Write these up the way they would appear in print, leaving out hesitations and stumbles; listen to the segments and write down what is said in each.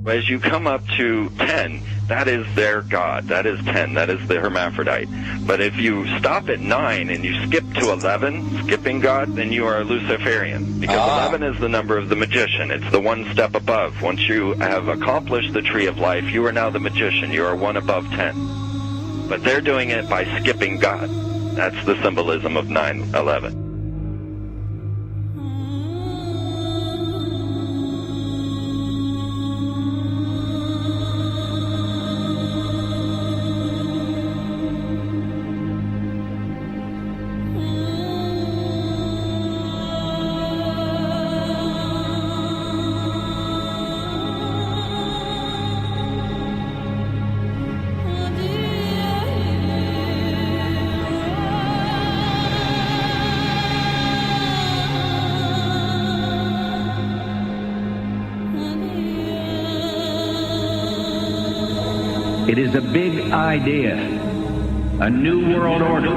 As you come up to 10, that is their god. That is 10. That is the hermaphrodite. But if you stop at 9 and you skip to 11, skipping god, then you are a Luciferian. Because 11 is the number of the magician. It's the one step above. Once you have accomplished the tree of life, you are now the magician. You are one above 10. But they're doing it by skipping god. That's the symbolism of 9/11. It is a big idea, a new world order.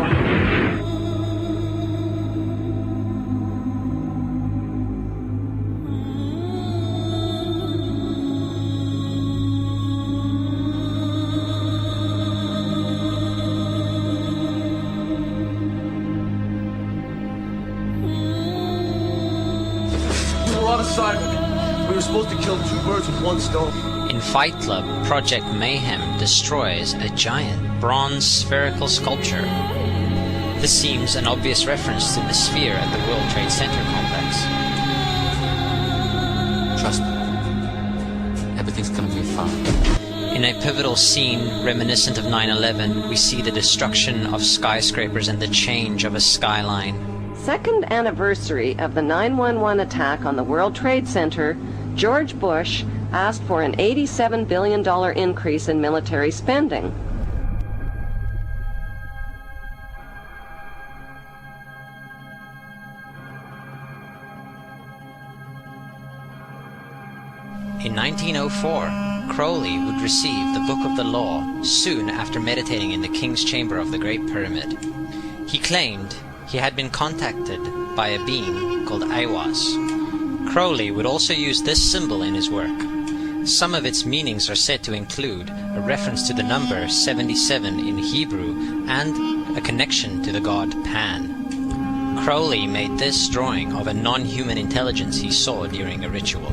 We're on assignment. We were supposed to kill 2 birds with 1 stone. In Fight Club, Project Mayhem destroys a giant bronze spherical sculpture. This seems an obvious reference to the sphere at the World Trade Center complex. Trust me. Everything's gonna be fine. In a pivotal scene reminiscent of 9/11, we see the destruction of skyscrapers and the change of a skyline. Second anniversary of the 9/11 attack on the World Trade Center, George Bush asked for an $87 billion increase in military spending. In 1904, Crowley would receive the Book of the Law soon after meditating in the King's Chamber of the Great Pyramid. He claimed he had been contacted by a being called Aiwass. Crowley would also use this symbol in his work. Some of its meanings are said to include a reference to the number 77 in Hebrew and a connection to the god Pan. Crowley made this drawing of a non-human intelligence he saw during a ritual.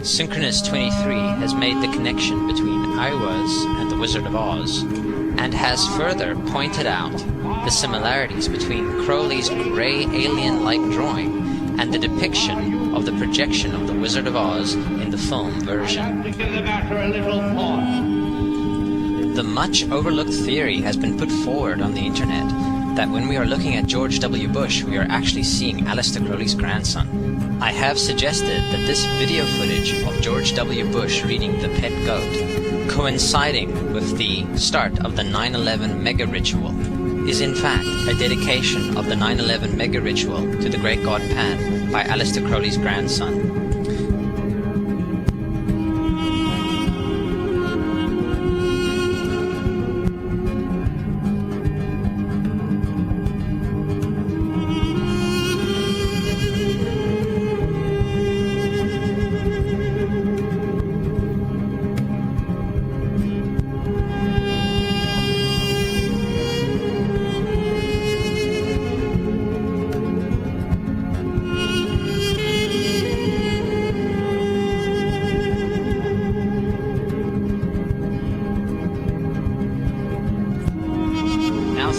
Synchronous 23 has made the connection between Aiwass and the Wizard of Oz, and has further pointed out the similarities between Crowley's grey alien-like drawing and the depiction of the projection of the Wizard of Oz in the film version. The much overlooked theory has been put forward on the internet that when we are looking at George W. Bush, we are actually seeing Aleister Crowley's grandson. I have suggested that this video footage of George W. Bush reading The Pet Goat, coinciding with the start of the 9/11 mega ritual, is in fact a dedication of the 9/11 mega ritual to the great god Pan by Aleister Crowley's grandson.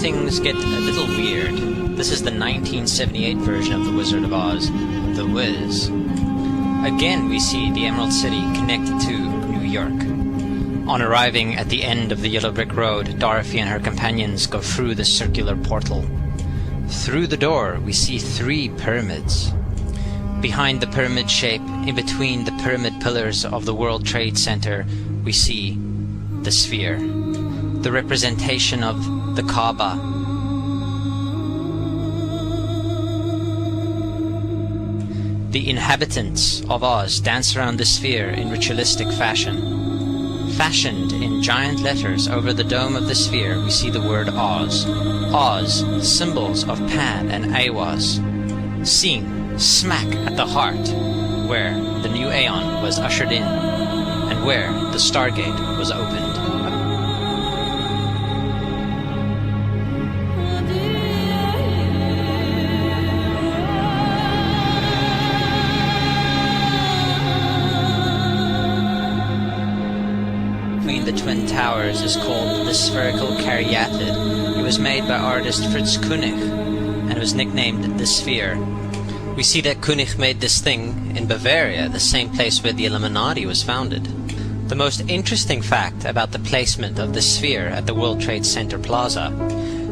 Things get a little weird. This is the 1978 version of The Wizard of Oz, The Wiz. Again we see the Emerald City connected to New York. On arriving at the end of the Yellow Brick Road, Dorothy and her companions go through the circular portal. Through the door we see 3 pyramids. Behind the pyramid shape, in between the pyramid pillars of the World Trade Center, we see the sphere, the representation of the Kaaba. The inhabitants of Oz dance around the sphere in ritualistic fashion. Fashioned in giant letters over the dome of the sphere, we see the word Oz. Oz, symbols of Pan and Aiwass, seen smack at the heart where the new Aeon was ushered in. and where the Stargate was opened. Between the Twin Towers is called the spherical caryatid. It was made by artist Fritz Koenig and was nicknamed the Sphere. We see that Koenig made this thing in Bavaria, the same place where the Illuminati was founded. The most interesting fact about the placement of the Sphere at the World Trade Center Plaza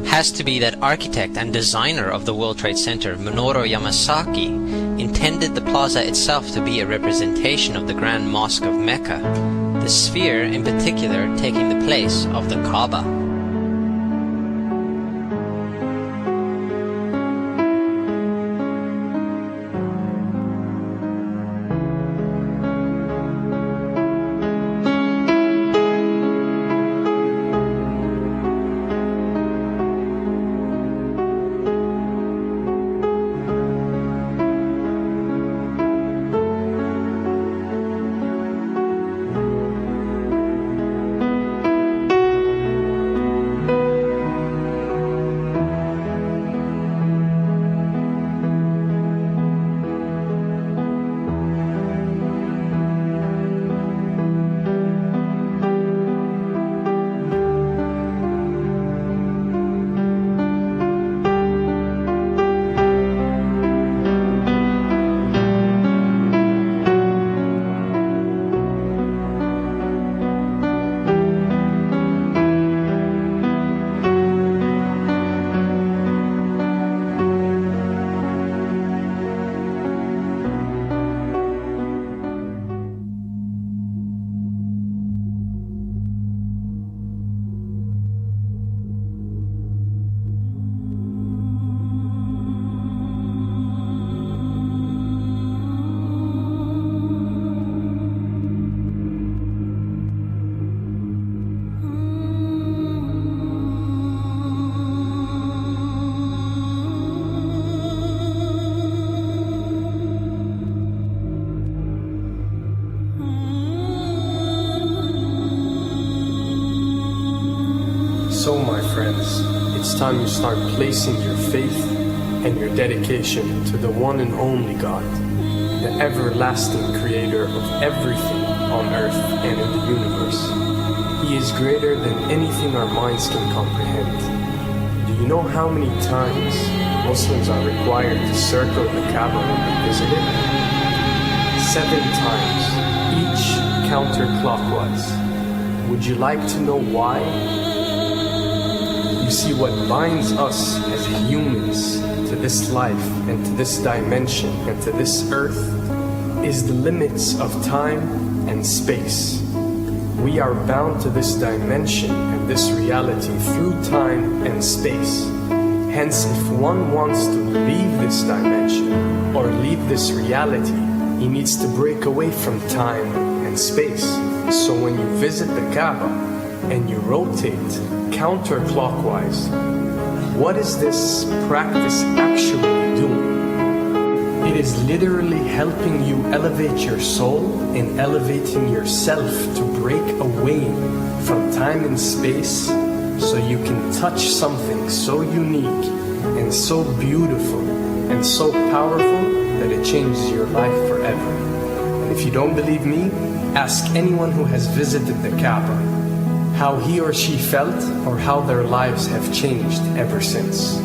has to be that architect and designer of the World Trade Center, Minoru Yamasaki, intended the plaza itself to be a representation of the Grand Mosque of Mecca, the Sphere in particular taking the place of the Kaaba. So, my friends, it's time you start placing your faith and your dedication to the one and only God, the everlasting creator of everything on earth and in the universe. He is greater than anything our minds can comprehend. Do you know how many times Muslims are required to circle the Kaaba when they visit it? 7 times, each counterclockwise. Would you like to know why? You see, what binds us as humans to this life and to this dimension and to this earth is the limits of time and space. We are bound to this dimension and this reality through time and space. Hence, if one wants to leave this dimension or leave this reality, he needs to break away from time and space. So when you visit the Kaaba and you rotate counterclockwise, what is this practice actually doing? It is literally helping you elevate your soul and elevating yourself to break away from time and space so you can touch something so unique and so beautiful and so powerful that it changes your life forever. And if you don't believe me, ask anyone who has visited the Kaaba how he or she felt or how their lives have changed ever since.